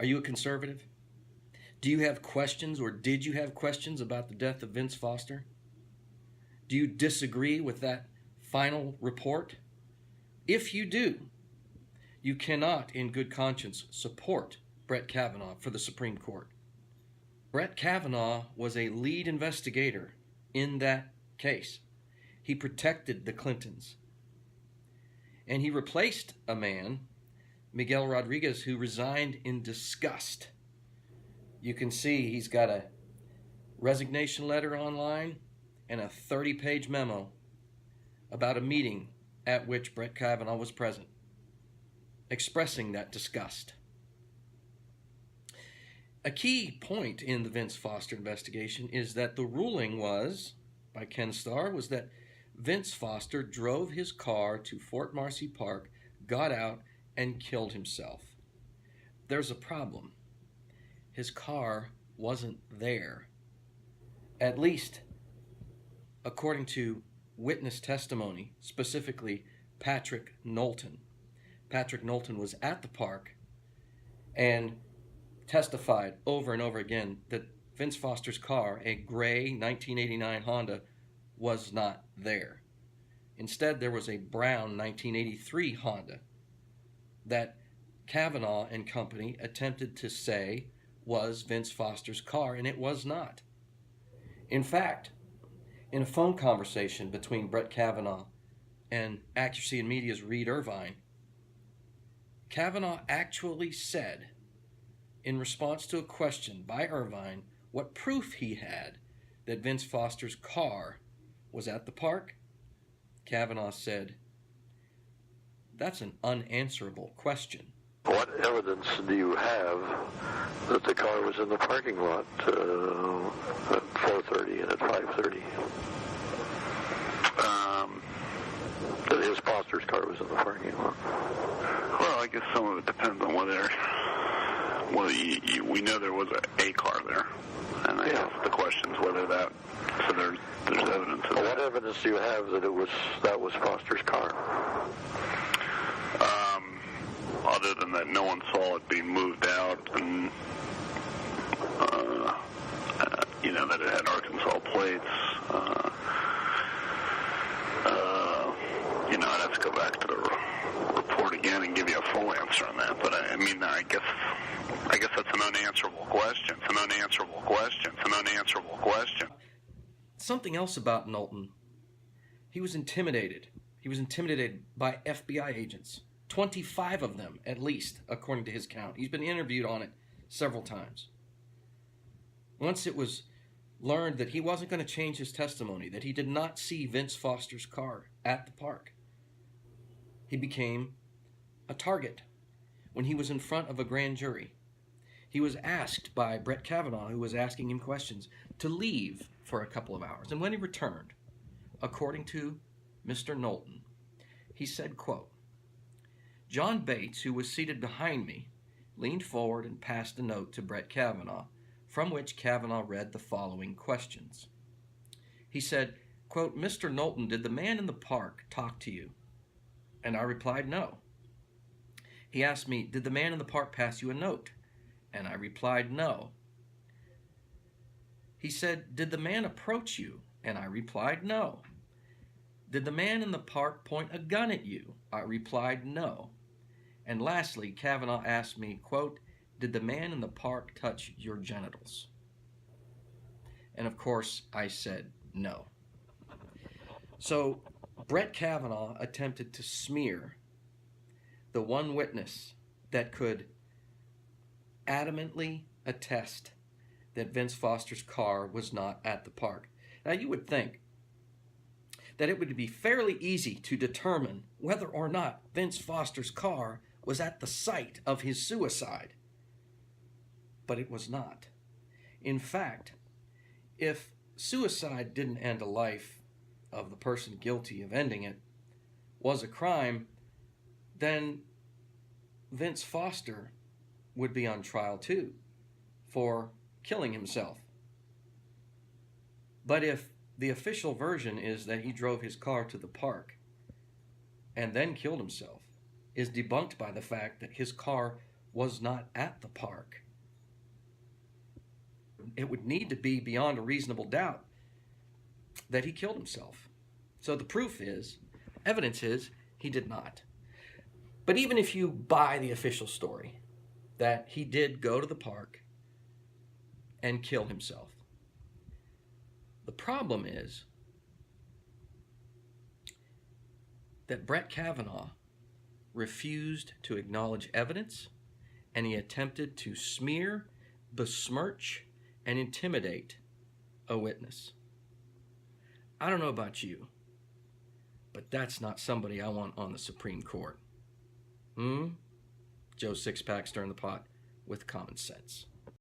Are you a conservative? Do you have questions, or did you have questions about the death of Vince Foster? Do you disagree with that final report? If you do, you cannot in good conscience support Brett Kavanaugh for the Supreme Court. Brett Kavanaugh was a lead investigator in that case. He protected the Clintons. And he replaced a man, Miguel Rodriguez, who resigned in disgust. You can see he's got a resignation letter online and a 30-page memo about a meeting at which Brett Kavanaugh was present, expressing that disgust. A key point in the Vince Foster investigation is that the ruling was, by Ken Starr, was that Vince Foster drove his car to Fort Marcy Park, got out, and killed himself. There's a problem. His car wasn't there. At least, according to witness testimony, specifically Patrick Knowlton. Patrick Knowlton was at the park and testified over and over again that Vince Foster's car, a gray 1989 Honda, was not there. Instead, there was a brown 1983 Honda that Kavanaugh and company attempted to say was Vince Foster's car, and it was not. In fact, in a phone conversation between Brett Kavanaugh and Accuracy in Media's Reed Irvine, Kavanaugh actually said, in response to a question by Irvine, what proof he had that Vince Foster's car was at the park. Kavanaugh said, "That's an unanswerable question." What evidence do you have that the car was in the parking lot at 4:30 and at 5:30? That his Foster's car was in the parking lot. Well, I guess some of it depends on whether we know there was a car there, and I guess the question is whether that. So there's evidence of that. What evidence do you have that that was Foster's car? Other than that, no one saw it being moved out, and that it had Arkansas plates. I'd have to go back to the report again and give you a full answer on that. But I guess that's an unanswerable question. It's an unanswerable question. It's an unanswerable question. Something else about Knowlton. He was intimidated. He was intimidated by FBI agents. 25 of them, at least, according to his count. He's been interviewed on it several times. Once it was learned that he wasn't going to change his testimony, that he did not see Vince Foster's car at the park, he became a target when he was in front of a grand jury. He was asked by Brett Kavanaugh, who was asking him questions, to leave for a couple of hours. And when he returned, according to Mr. Knowlton, he said, quote, "John Bates, who was seated behind me, leaned forward and passed a note to Brett Kavanaugh, from which Kavanaugh read the following questions." He said, quote, "Mr. Knowlton, did the man in the park talk to you?" And I replied, "No." He asked me, "Did the man in the park pass you a note?" And I replied, "No." He said, "Did the man approach you?" And I replied, "No." "Did the man in the park point a gun at you?" I replied, "No." And lastly, Kavanaugh asked me, quote, "Did the man in the park touch your genitals?" And of course, I said no. So Brett Kavanaugh attempted to smear the one witness that could adamantly attest that Vince Foster's car was not at the park. Now, you would think that it would be fairly easy to determine whether or not Vince Foster's car was at the site of his suicide. But it was not. In fact, if suicide didn't end a life of the person guilty of ending it was a crime, then Vince Foster would be on trial too for killing himself. But if the official version is that he drove his car to the park and then killed himself, is debunked by the fact that his car was not at the park. It would need to be beyond a reasonable doubt that he killed himself. So the proof is, evidence is, he did not. But even if you buy the official story that he did go to the park and kill himself, the problem is that Brett Kavanaugh refused to acknowledge evidence, and he attempted to smear, besmirch, and intimidate a witness. I don't know about you, but that's not somebody I want on the Supreme Court. Joe Sixpack stirring the pot with common sense.